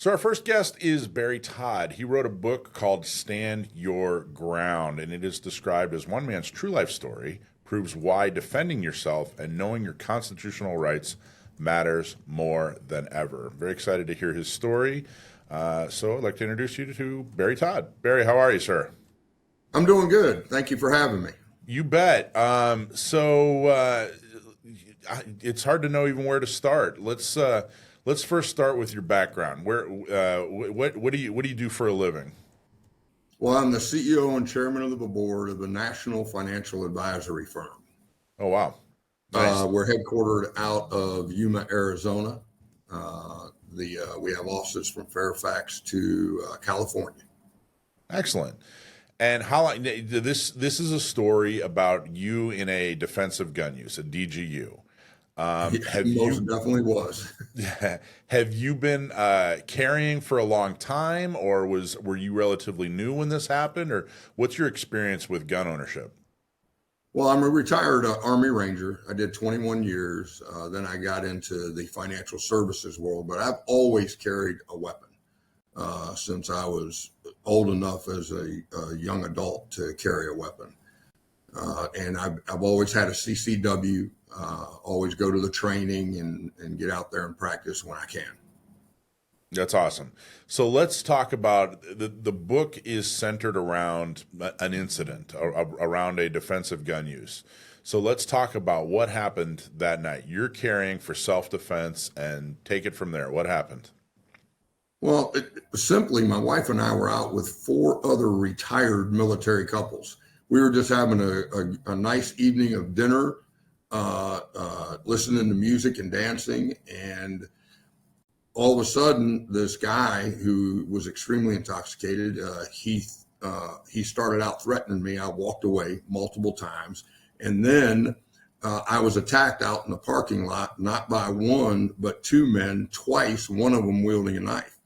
So our first guest is Barry Todd. He wrote a book called Stand Your Ground, and it is described as one man's true life story, proves why defending yourself and knowing your constitutional rights matters more than ever. Very excited to hear his story. So I'd like to introduce you to Barry Todd. Barry, how are you, sir? I'm doing good. Thank you for having me. You bet. It's hard to know even where to start. Let's first start with your background. What do you do for a living? Well, I'm the CEO and chairman of the board of a national financial advisory firm. Oh wow, nice. We're headquartered out of Yuma, Arizona. We have offices from Fairfax to California. Excellent. And how long? This is a story about you in a defensive gun use, a DGU. Most definitely was. Have you been carrying for a long time, or were you relatively new when this happened, or what's your experience with gun ownership? Well, I'm a retired Army Ranger. I did 21 years. Then I got into the financial services world, but I've always carried a weapon since I was old enough as a young adult to carry a weapon. And I've always had a CCW, always go to the training and get out there and practice when I can. That's awesome. So let's talk about the book is centered around an incident, around a defensive gun use. So let's talk about what happened that night. You're carrying for self-defense, and take it from there. What happened? Well, simply, my wife and I were out with 4 other retired military couples. We were just having a nice evening of dinner, listening to music and dancing. And all of a sudden, this guy who was extremely intoxicated, he started out threatening me. I walked away multiple times. And then I was attacked out in the parking lot, not by one, but 2 men, twice, one of them wielding a knife.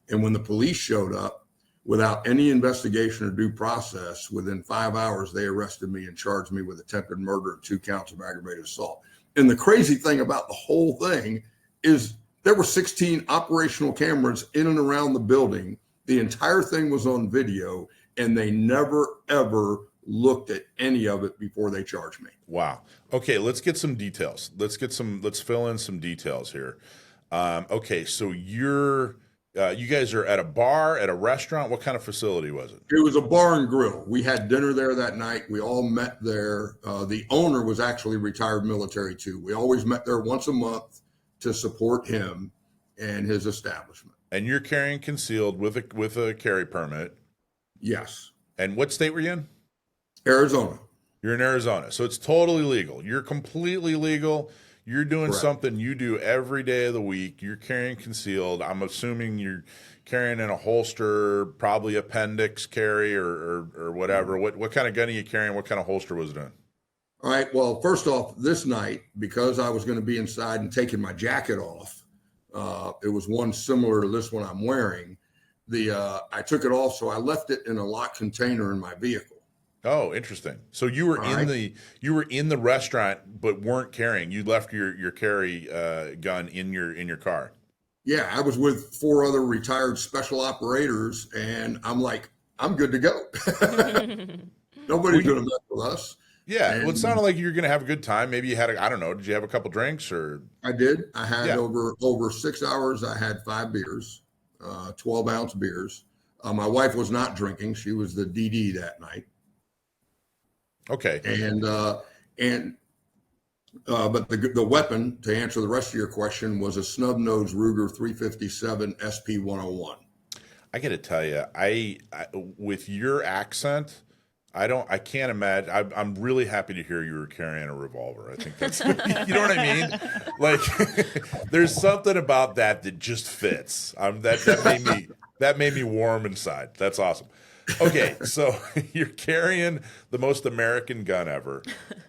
And when the police showed up, without any investigation or due process, within 5 hours, they arrested me and charged me with attempted murder and 2 counts of aggravated assault. And the crazy thing about the whole thing is there were 16 operational cameras in and around the building. The entire thing was on video, and they never, ever looked at any of it before they charged me. Wow. Okay, let's get some details. Let's fill in some details here. Okay, so you guys are at a bar, at a restaurant. What kind of facility was it? It was a bar and grill. We had dinner there that night. We all met there. The owner was actually retired military too. We always met there once a month to support him and his establishment. And you're carrying concealed with a carry permit. Yes. And what state were you in? Arizona. You're in Arizona. So it's totally legal. You're completely legal. You're doing Correct. something you do every day of the week. You're carrying concealed. I'm assuming you're carrying in a holster, probably appendix carry or whatever. What kind of gun are you carrying? What kind of holster was it in? All right. Well, first off, this night, because I was going to be inside and taking my jacket off, it was one similar to this one I'm wearing. I took it off, so I left it in a locked container in my vehicle. Oh, interesting. So you were in the restaurant, but weren't carrying. You left your carry gun in your car. Yeah, I was with 4 other retired special operators, and I'm like, I'm good to go. Nobody's going to mess with us. Yeah, well, it sounded like you were going to have a good time. Maybe you had I don't know. Did you have a couple drinks or? I did. I had over 6 hours. I had 5 beers, 12-ounce beers. My wife was not drinking. She was the DD that night. Okay. But the weapon, to answer the rest of your question, was a snub-nosed Ruger 357 SP-101. I got to tell you, I with your accent, I can't imagine. I'm really happy to hear you were carrying a revolver. I think that's, you know what I mean? Like, there's something about that just fits. That made me warm inside. That's awesome. Okay, so you're carrying the most American gun ever,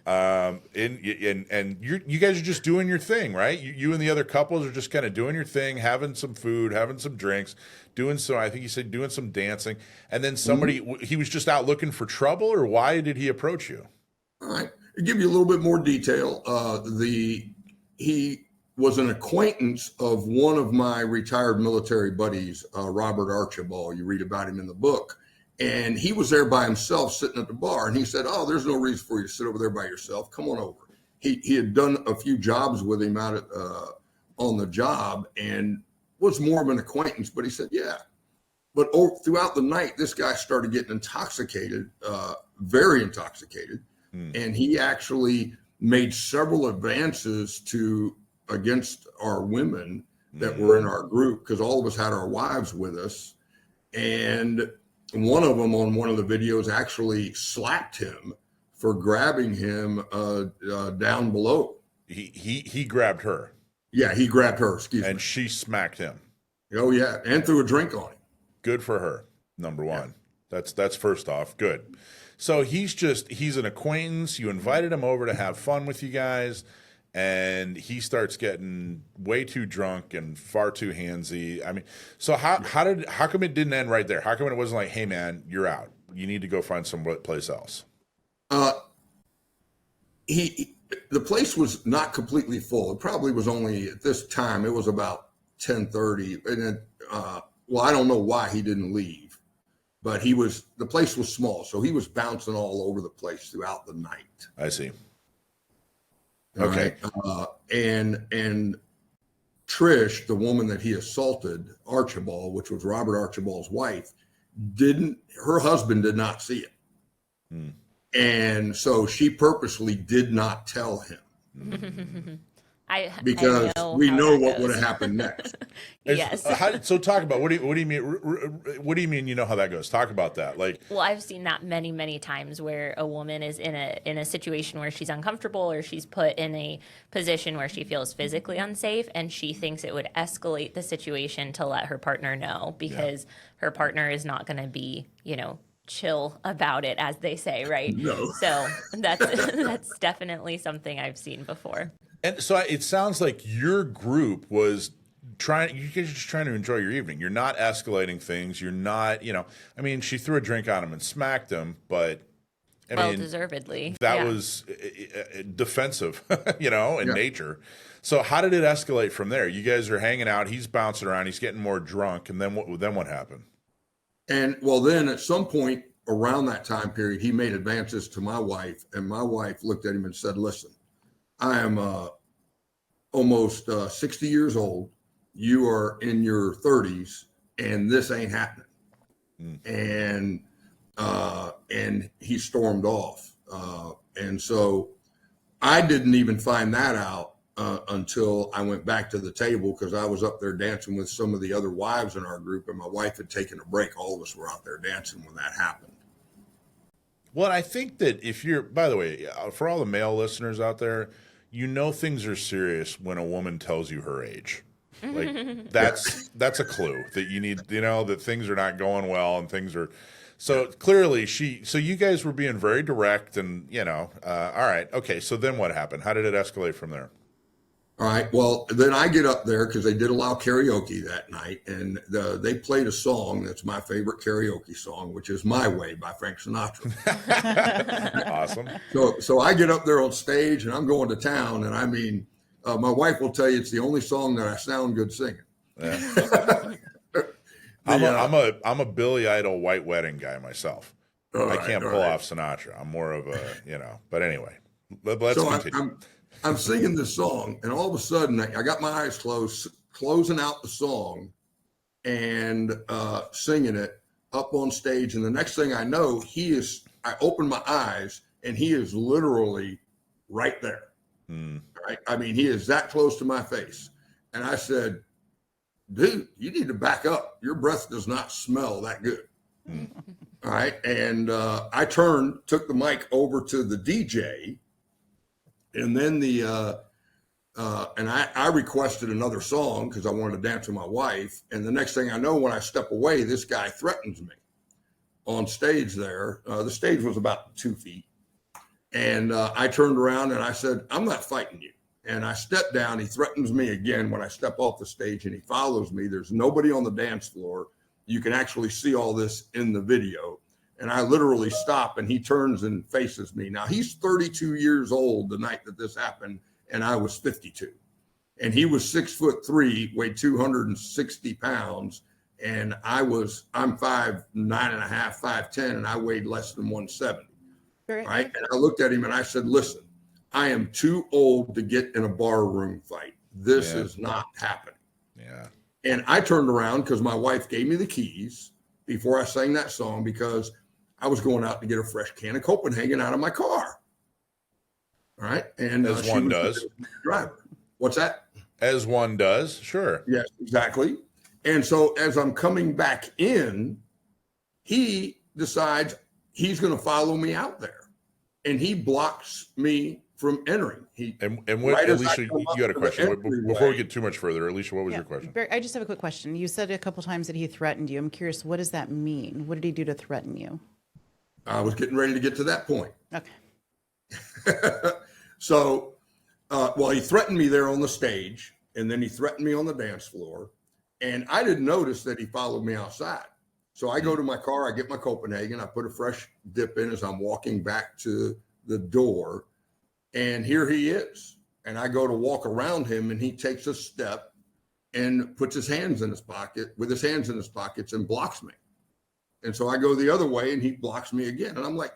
and you guys are just doing your thing, right? You and the other couples are just kind of doing your thing, having some food, having some drinks, I think you said doing some dancing, and then somebody, he was just out looking for trouble, or why did he approach you? All right, I'll give you a little bit more detail. He was an acquaintance of one of my retired military buddies, Robert Archibald. You read about him in the book. And he was there by himself sitting at the bar. And he said, "Oh, there's no reason for you to sit over there by yourself. Come on over." He had done a few jobs with him out at, on the job and was more of an acquaintance. But he said, "Yeah." But throughout the night, this guy started getting intoxicated, very intoxicated. And he actually made several advances against our women that were in our group, because all of us had our wives with us. And one of them on one of the videos actually slapped him for grabbing him down below. He grabbed her. Yeah, he grabbed her, excuse me. And she smacked him. Oh, yeah, and threw a drink on him. Good for her, number one. Yeah. That's first off, good. So he's an acquaintance. You invited him over to have fun with you guys, and he starts getting way too drunk and far too handsy. I mean, so how come it didn't end right there? How come it wasn't like, "Hey man, you're out. You need to go find someplace else"? The place was not completely full. It probably was only, at this time, it was about 10:30, and well, I don't know why he didn't leave, but the place was small, so he was bouncing all over the place throughout the night. I see. Okay. Right? And Trish, the woman that he assaulted, Archibald, which was Robert Archibald's wife, her husband did not see it. And so she purposely did not tell him. Because we know what would have happened next. Yes. So talk about, what do you mean? What do you mean? You know how that goes? Talk about that. Well, I've seen that many times where a woman is in a situation where she's uncomfortable, or she's put in a position where she feels physically unsafe, and she thinks it would escalate the situation to let her partner know, because her partner is not going to be, chill about it, as they say, right? No. So that's definitely something I've seen before. And so it sounds like your group was you guys are just trying to enjoy your evening. You're not escalating things. You're not, I mean, she threw a drink on him and smacked him, but deservedly. That was defensive, in nature. So how did it escalate from there? You guys are hanging out. He's bouncing around. He's getting more drunk. And then what happened? And then at some point around that time period, he made advances to my wife, and my wife looked at him and said, "Listen, I am almost 60 years old. You are in your 30s, and this ain't happening." And he stormed off. And so I didn't even find that out until I went back to the table, because I was up there dancing with some of the other wives in our group, and my wife had taken a break. All of us were out there dancing when that happened. Well, I think that by the way, for all the male listeners out there, things are serious when a woman tells you her age. Like that's a clue that you need, that things are not going well, and things are. So clearly so you guys were being very direct, and all right. Okay. So then what happened? How did it escalate from there? All right. Well, then I get up there, because they did allow karaoke that night, and they played a song that's my favorite karaoke song, which is "My Way" by Frank Sinatra. Awesome. So I get up there on stage, and I'm going to town, and I mean, my wife will tell you it's the only song that I sound good singing. Yeah. I'm a Billy Idol White Wedding guy myself. I can't pull off Sinatra. I'm more of a, but anyway, let's continue. I'm singing this song, and all of a sudden I got my eyes closed, closing out the song and singing it up on stage. And the next thing I know, I open my eyes, and he is literally right there. Right? I mean, he is that close to my face. And I said, "Dude, you need to back up. Your breath does not smell that good." All right. And I took the mic over to the DJ, and then I requested another song, because I wanted to dance with my wife. And the next thing I know, when I step away, this guy threatens me on stage there. The stage was about 2 feet. And I turned around and I said, "I'm not fighting you." And I stepped down. He threatens me again when I step off the stage, and he follows me. There's nobody on the dance floor. You can actually see all this in the video. And I literally stop, and he turns and faces me. Now, he's 32 years old the night that this happened, and I was 52. And he was 6'3", weighed 260 pounds. And I'm 5'9.5", 5'10", and I weighed less than 170. Right. And I looked at him and I said, listen, I am too old to get in a bar room fight. This is not happening. Yeah. And I turned around because my wife gave me the keys before I sang that song, because I was going out to get a fresh can of Copenhagen out of my car. All right. And as one does. Driver. What's that? As one does. Sure. Yes, exactly. And so as I'm coming back in, he decides he's going to follow me out there, and he blocks me from entering. And what, right Alicia, you had a question before we get too much further. Alicia, what was your question? I just have a quick question. You said a couple times that he threatened you. I'm curious, what does that mean? What did he do to threaten you? I was getting ready to get to that point. Okay. So, he threatened me there on the stage, and then he threatened me on the dance floor, and I didn't notice that he followed me outside. So I go to my car, I get my Copenhagen, I put a fresh dip in as I'm walking back to the door, and here he is. And I go to walk around him, and he takes a step and puts his hands in his pocket, with his hands in his pockets, and blocks me. And so I go the other way, and he blocks me again. And I'm like,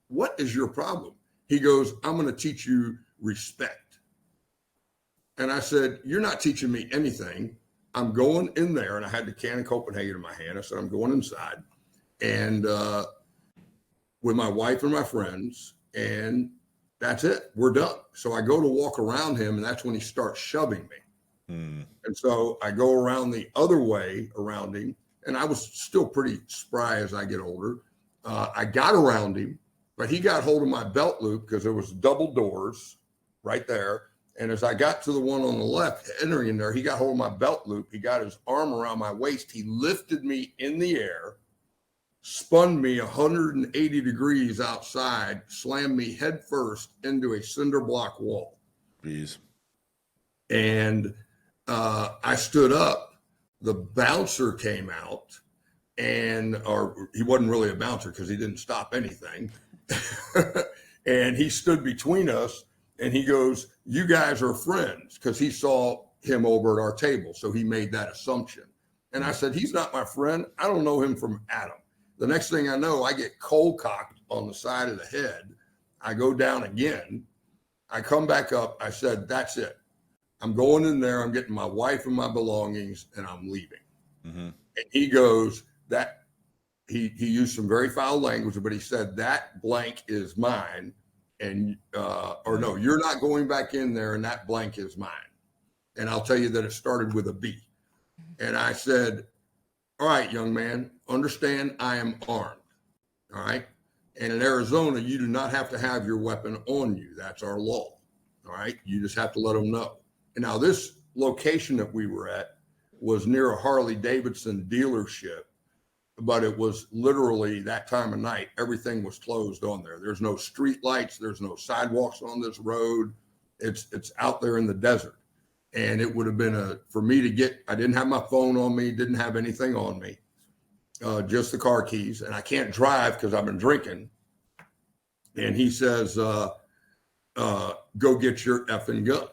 what is your problem? He goes, I'm going to teach you respect. And I said, you're not teaching me anything. I'm going in there, and I had the can of Copenhagen in my hand. I said, I'm going inside, and with my wife and my friends, and that's it. We're done. So I go to walk around him, and that's when he starts shoving me. And so I go around the other way around him, and I was still pretty spry as I get older. I got around him, but he got hold of my belt loop because there was double doors right there. And as I got to the one on the left, entering in there, he got hold of my belt loop. He got his arm around my waist. He lifted me in the air, spun me 180 degrees outside, slammed me head first into a cinder block wall. Jeez. And I stood up. The bouncer came out, or he wasn't really a bouncer because he didn't stop anything. And he stood between us. And he goes, you guys are friends, because he saw him over at our table. So he made that assumption. And I said, he's not my friend. I don't know him from Adam. The next thing I know, I get cold cocked on the side of the head. I go down again. I come back up. I said, that's it. I'm going in there. I'm getting my wife and my belongings, and I'm leaving. And he goes, that he used some very foul language, but he said, that blank is mine. And, no, you're not going back in there, and that blank is mine. And I'll tell you that it started with a B. And I said, all right, young man, understand I am armed. All right. And in Arizona, you do not have to have your weapon on you. That's our law. All right. You just have to let them know. And now this location that we were at was near a Harley Davidson dealership, but it was literally that time of night, everything was closed on there. There's no street lights. There's no sidewalks on this road. It's out there in the desert. And it would have been for me to get, I didn't have my phone on me, didn't have anything on me, just the car keys. And I can't drive because I've been drinking. And he says, go get your effing gun.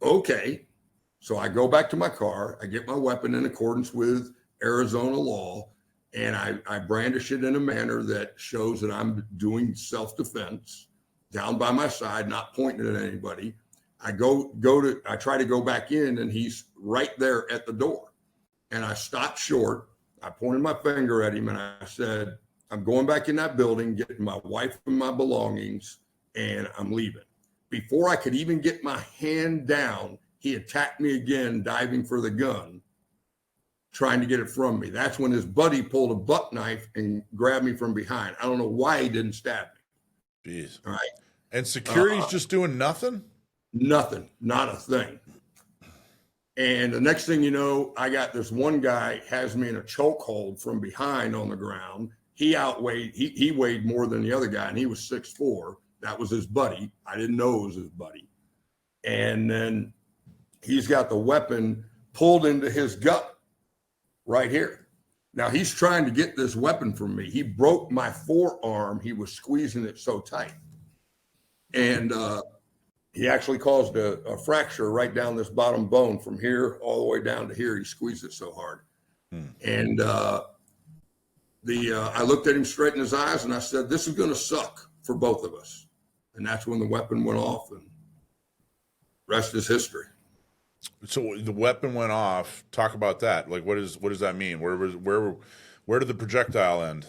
Okay. So I go back to my car. I get my weapon in accordance with Arizona law, and I brandish it in a manner that shows that I'm doing self-defense, down by my side, not pointing at anybody. I try to go back in, and he's right there at the door. And I stopped short. I pointed my finger at him, and I said, I'm going back in that building, getting my wife and my belongings, and I'm leaving. Before I could even get my hand down, he attacked me again, diving for the gun, trying to get it from me. That's when his buddy pulled a buck knife and grabbed me from behind. I don't know why he didn't stab me. Jeez. All right. And security's just doing nothing? Nothing, not a thing. And the next thing you know, I got this one guy has me in a chokehold from behind on the ground. He weighed more than the other guy, and he was 6'4". That was his buddy. I didn't know it was his buddy. And then he's got the weapon pulled into his gut right here. Now he's trying to get this weapon from me. He broke my forearm. He was squeezing it so tight. And he actually caused a fracture right down this bottom bone from here all the way down to here. He squeezed it so hard. And I looked at him straight in his eyes and I said, this is going to suck for both of us. And that's when the weapon went off, and rest is history. So the weapon went off. Talk about that. Like, what does that mean? Where did the projectile end?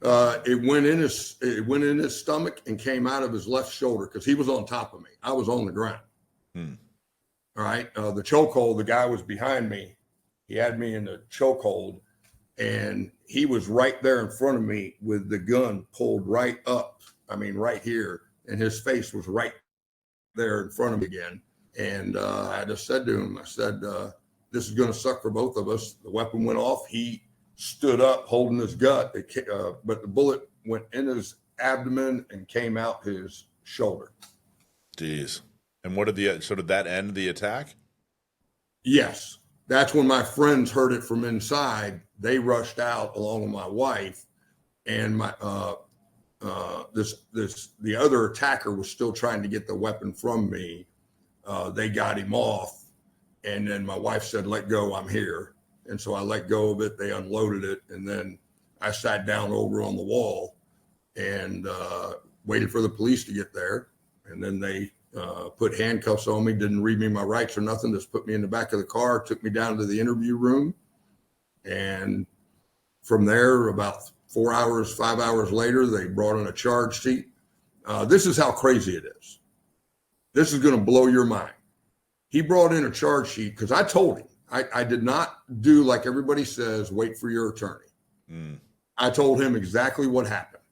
It went in his stomach and came out of his left shoulder, because he was on top of me. I was on the ground. All right. The chokehold, the guy was behind me. He had me in the chokehold, and he was right there in front of me with the gun pulled right up. I mean, right here, and his face was right there in front of me again. And I just said to him, I said, this is going to suck for both of us. The weapon went off. He stood up holding his gut, but the bullet went in his abdomen and came out his shoulder. Jeez. And did that end the attack? Yes. That's when my friends heard it from inside. They rushed out along with my wife, and my the other attacker was still trying to get the weapon from me. They got him off, and then my wife said, "Let go, I'm here." And so I let go of it. They unloaded it, and then I sat down over on the wall and waited for the police to get there. And then they put handcuffs on me, didn't read me my rights or nothing, just put me in the back of the car, took me down to the interview room. And from there, about 5 hours later, they brought in a charge sheet. This is how crazy it is. This is going to blow your mind. He brought in a charge sheet because I told him, I did not do like everybody says, wait for your attorney. I told him exactly what happened.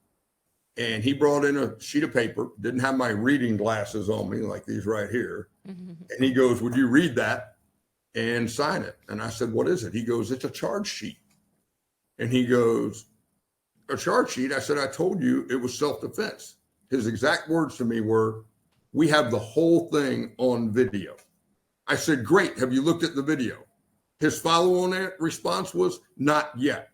And he brought in a sheet of paper, didn't have my reading glasses on me like these right here. And he goes, "Would you read that and sign it?" And I said, "What is it?" He goes, "It's a charge sheet." And he goes, "A charge sheet?" I said, "I told you it was self-defense." His exact words to me were, "We have the whole thing on video." I said, "Great. Have you looked at the video?" His follow-on response was, "Not yet."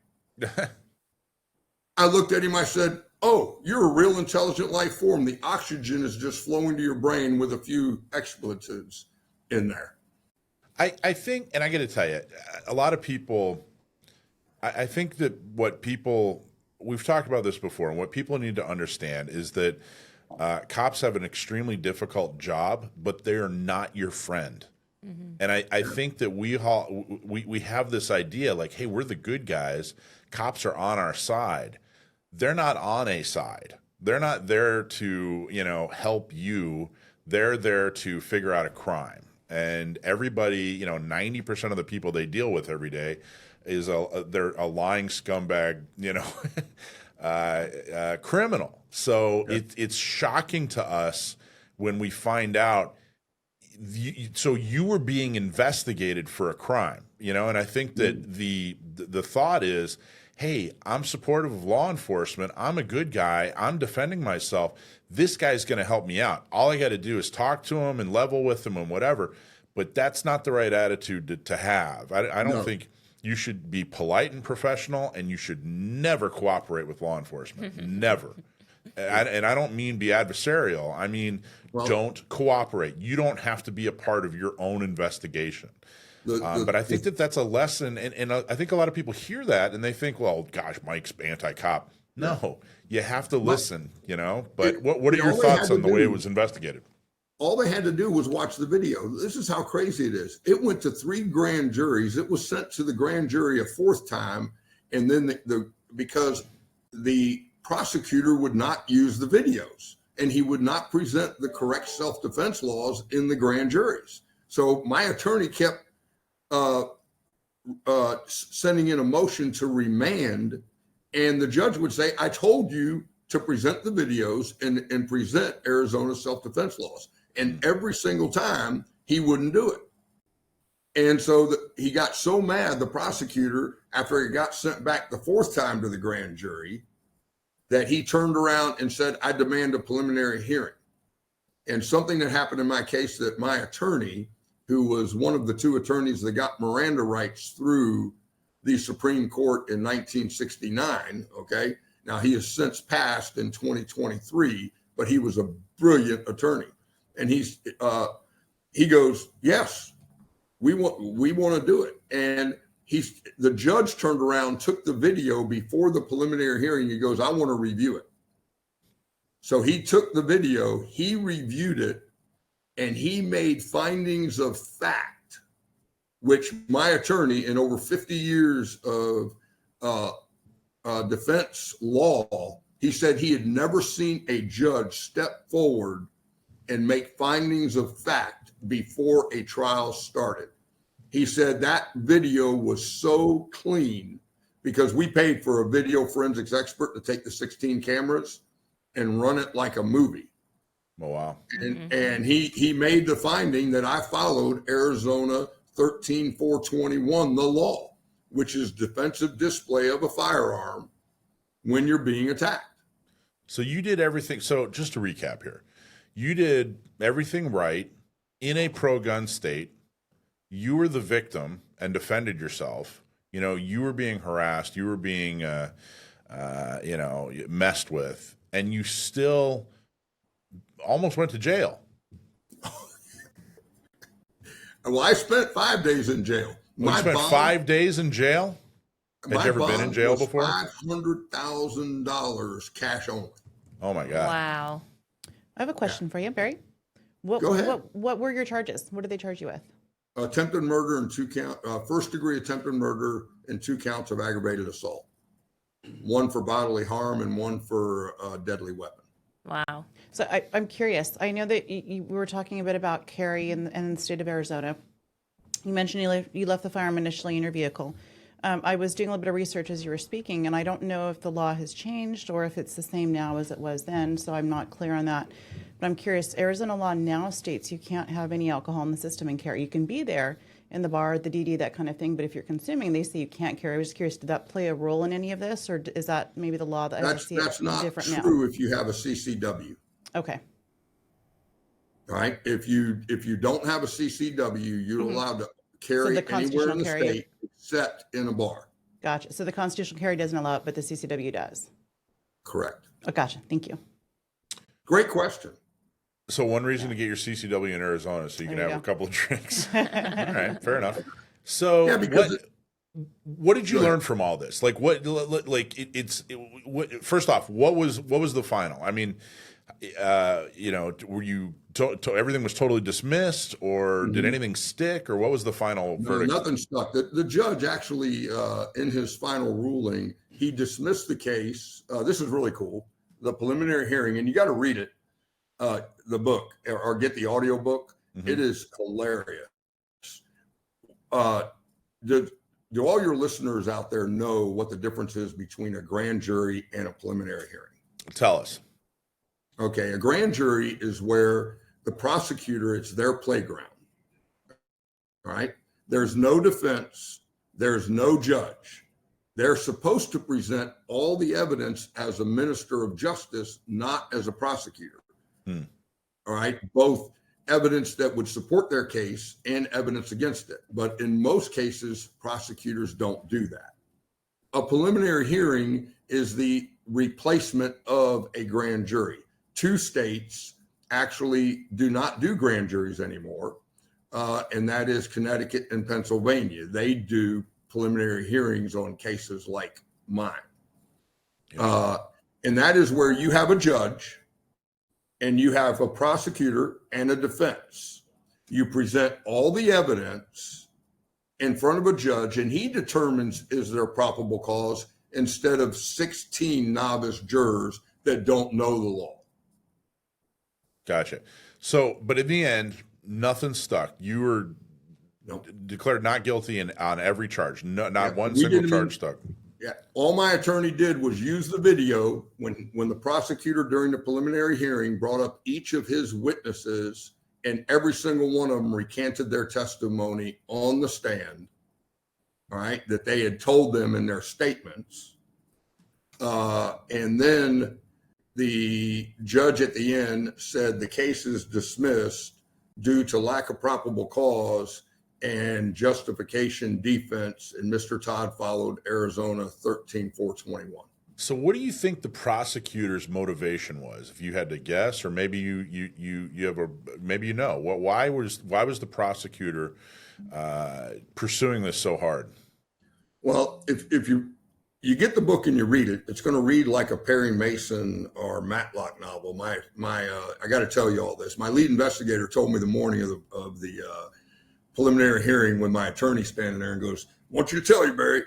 I looked at him. I said, "Oh, you're a real intelligent life form. The oxygen is just flowing to your brain with a few expletives in there." I think, and I got to tell you, a lot of people, I think that we've talked about this before, and what people need to understand is that cops have an extremely difficult job, but they are not your friend. And I think that we have this idea like, hey, we're the good guys. Cops are on our side. They're not on a side. They're not there to, help you. They're there to figure out a crime. And everybody, 90% of the people they deal with every day they're a lying scumbag, criminal. So it's shocking to us when we find out. So you were being investigated for a crime, and I think that the thought is, hey, I'm supportive of law enforcement. I'm a good guy. I'm defending myself. This guy's going to help me out. All I got to do is talk to him and level with him and whatever. But that's not the right attitude to have. I don't think you should be polite and professional, and you should never cooperate with law enforcement. Never. And I don't mean be adversarial. I mean, don't cooperate. You don't have to be a part of your own investigation. But I think that's a lesson, and I think a lot of people hear that and they think, well, gosh, Mike's anti-cop. No, you have to listen, But what are your thoughts on the way it was investigated? All they had to do was watch the video. This is how crazy it is. It went to 3 grand juries. It was sent to the grand jury a 4th time, and then because the prosecutor would not use the videos, and he would not present the correct self-defense laws in the grand juries. So my attorney kept sending in a motion to remand, and the judge would say, "I told you to present the videos and present Arizona self-defense laws." And every single time he wouldn't do it. And so he got so mad, the prosecutor, after it got sent back the 4th time to the grand jury, that he turned around and said, "I demand a preliminary hearing." And something that happened in my case, that my attorney, who was one of the 2 attorneys that got Miranda rights through the Supreme Court in 1969, okay? Now, he has since passed in 2023, but he was a brilliant attorney. And he goes, yes, we want to do it. And the judge turned around, took the video before the preliminary hearing. He goes, I want to review it. So he took the video, he reviewed it, and he made findings of fact, which my attorney, in over 50 years of defense law, he said he had never seen a judge step forward and make findings of fact before a trial started. He said that video was so clean because we paid for a video forensics expert to take the 16 cameras and run it like a movie. Oh, wow. And he made the finding that I followed Arizona 13421, the law, which is defensive display of a firearm when you're being attacked. So you did everything. So just to recap here, you did everything right in a pro-gun state. You were the victim and defended yourself. You know, you were being harassed. You were being, messed with, and you still almost went to jail. Well, I spent 5 days in jail. You spent 5 days in jail? Had you ever been in jail before? $500,000 cash only. Oh my God. Wow. I have a question for you, Barry. Go ahead. What were your charges? What did they charge you with? Attempted murder and first degree attempted murder and 2 counts of aggravated assault. 1 for bodily harm and 1 for a deadly weapon. Wow. So I'm curious. I know that we were talking a bit about carry in the state of Arizona. You mentioned you left the firearm initially in your vehicle. I was doing a little bit of research as you were speaking, and I don't know if the law has changed or if it's the same now as it was then, so I'm not clear on that. But I'm curious, Arizona law now states you can't have any alcohol in the system and carry. You can be there in the bar, the DD, that kind of thing, but if you're consuming, they say you can't carry. I was just curious, did that play a role in any of this, or is that maybe the law that I see That's not different true now? if you have a CCW. Okay. All right. If you don't have a CCW, you're allowed to carry the anywhere in the constitutional carry- state except in a bar. Gotcha. So the constitutional carry doesn't allow it, but the CCW does. Correct. Oh, gotcha. Thank you. Great question. So one reason to get your CCW in Arizona is so you can have a couple of drinks. All right, fair enough. So Yeah, because what did you Go ahead. learn from all this? Like first off, what was the final? I mean, were you everything was totally dismissed, or did anything stick, or what was the final No, verdict? nothing stuck. The judge actually, in his final ruling, he dismissed the case. This is really cool. The preliminary hearing, and you got to read it, the book, or get the audio book. It is hilarious. Do all your listeners out there know what the difference is between a grand jury and a preliminary hearing? Tell us. Okay, a grand jury is where the prosecutor, it's their playground. All right. There's no defense. There's no judge. They're supposed to present all the evidence as a minister of justice, not as a prosecutor. All right. Both evidence that would support their case and evidence against it. But in most cases, prosecutors don't do that. A preliminary hearing is the replacement of a grand jury. 2 states actually do not do grand juries anymore, and that is Connecticut and Pennsylvania. They do preliminary hearings on cases like mine. And that is where you have a judge and you have a prosecutor and a defense. You present all the evidence in front of a judge, and he determines is there probable cause instead of 16 novice jurors that don't know the law. Gotcha. So, but in the end, nothing stuck. You were declared not guilty on every charge. No, not one single charge stuck. Yeah. All my attorney did was use the video when the prosecutor during the preliminary hearing brought up each of his witnesses, and every single one of them recanted their testimony on the stand. All right. That they had told them in their statements. And then the judge at the end said the case is dismissed due to lack of probable cause and justification defense, and Mr. Todd followed Arizona 13421. So what do you think the prosecutor's motivation was, if you had to guess, or maybe you have a, maybe you know, why was the prosecutor pursuing this so hard? Well, if you get the book and you read it, it's going to read like a Perry Mason or Matlock novel. I got to tell you all this. My lead investigator told me the morning of the preliminary hearing, when my attorney's standing there, and goes, "I want you to tell you, Barry,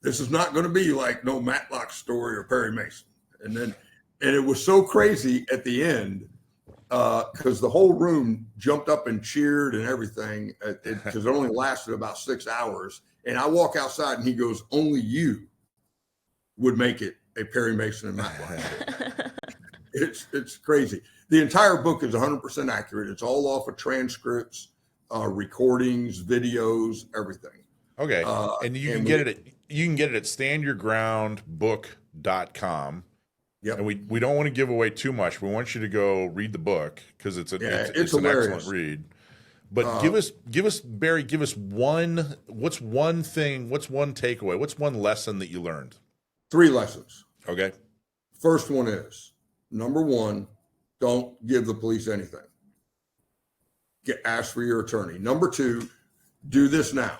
this is not going to be like no Matlock story or Perry Mason." And it was so crazy at the end, because the whole room jumped up and cheered and everything, because it only lasted about 6 hours. And I walk outside and he goes, "Only you would make it a Perry Mason and Matlock." It's crazy. The entire book is 100% accurate. It's all off of transcripts, recordings, videos, everything. Okay, and you can get it at standyourgroundbook.com. Yep. And we don't want to give away too much. We want you to go read the book, because it's an excellent read. But give us Barry, what's one takeaway? What's one lesson that you learned? 3 lessons. Okay. First one is, number 1, don't give the police anything. Ask for your attorney. Number 2, do this now.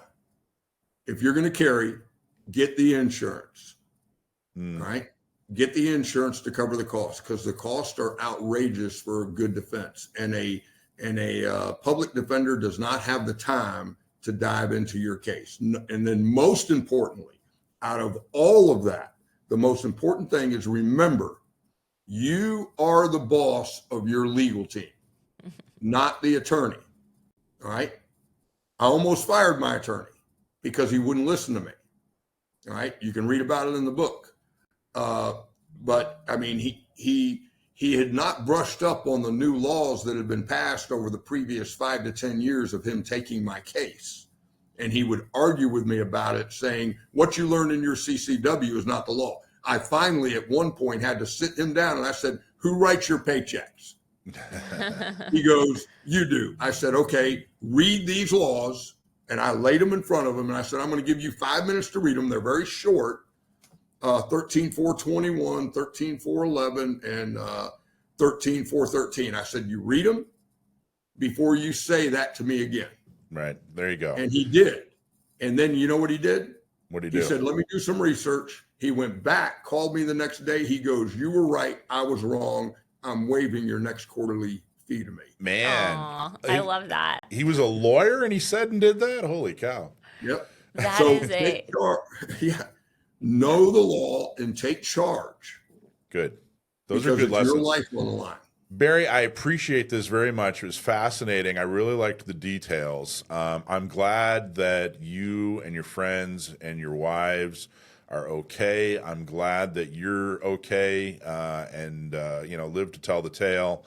If you're going to carry, get the insurance. Right? Get the insurance to cover the costs, because the costs are outrageous for a good defense. And a public defender does not have the time to dive into your case. And then, most importantly, out of all of that, the most important thing is, remember, you are the boss of your legal team, not the attorney. All right. I almost fired my attorney because he wouldn't listen to me. All right. You can read about it in the book. But I mean, he had not brushed up on the new laws that had been passed over the previous 5 to 10 years of him taking my case. And he would argue with me about it, saying, "What you learned in your CCW is not the law." I finally, at one point, had to sit him down, and I said, "Who writes your paychecks?" He goes, "You do." I said, "Okay, read these laws." And I laid them in front of him, and I said, "I'm going to give you 5 minutes to read them. They're very short. 13.421, 13.411, and 13.413. I said, "You read them before you say that to me again." Right. There you go. And he did. And then you know what he did? What did he do? He said, "Let me do some research." He went back, called me the next day. He goes, "You were right. I was wrong. I'm waiving your next quarterly fee to me." Man. Aw, I love that. He was a lawyer and he said and did that? Holy cow. Yep. That is yeah. Know the law and take charge. Good. Those are because good it's lessons. your life on the line. Barry, I appreciate this very much. It was fascinating. I really liked the details. I'm glad that you and your friends and your wives are okay. I'm glad that you're okay and live to tell the tale.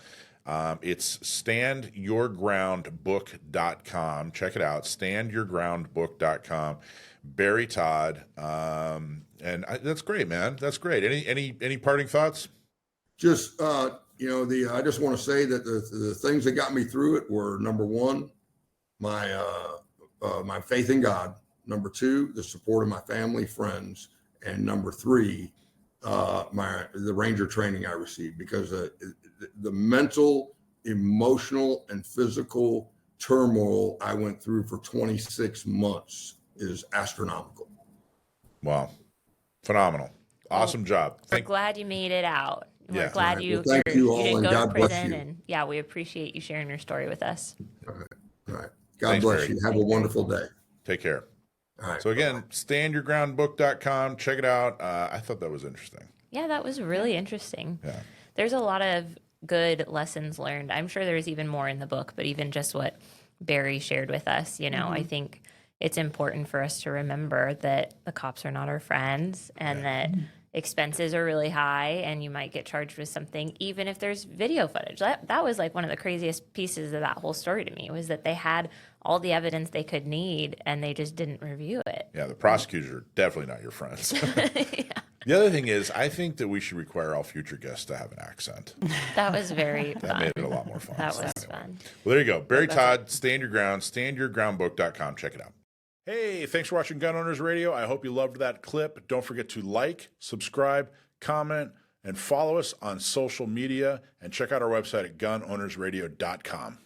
It's standyourgroundbook.com. Check it out, standyourgroundbook.com. Barry Todd. That's great, man. That's great. Any parting thoughts? Just I just want to say that the things that got me through it were, number 1, my faith in God. Number 2, the support of my family, friends, and number 3, the Ranger training I received, because the mental, emotional, and physical turmoil I went through for 26 months is astronomical. Wow. Phenomenal. Awesome job. We're glad you made it out. We're glad Well, thank you all, didn't and go God to bless prison. you. And yeah, we appreciate you sharing your story with us. All right. God Thanks, bless Barry. you. Have a wonderful day. Take care. All right. So again, standyourgroundbook.com. Check it out. I thought that was interesting. Yeah, that was really interesting. Yeah. There's a lot of good lessons learned. I'm sure there's even more in the book, but even just what Barry shared with us, I think it's important for us to remember that the cops are not our friends, and that expenses are really high, and you might get charged with something even if there's video footage. That was like one of the craziest pieces of that whole story to me, was that they had all the evidence they could need and they just didn't review it. Yeah, the prosecutors are definitely not your friends. The other thing is, I think that we should require all future guests to have an accent. That was very That fun. made it a lot more fun. That was fun. Well, there you go. Barry Todd, Stand Your Ground, standyourgroundbook.com. Check it out. Hey, thanks for watching Gun Owners Radio. I hope you loved that clip. Don't forget to like, subscribe, comment, and follow us on social media. And check out our website at gunownersradio.com.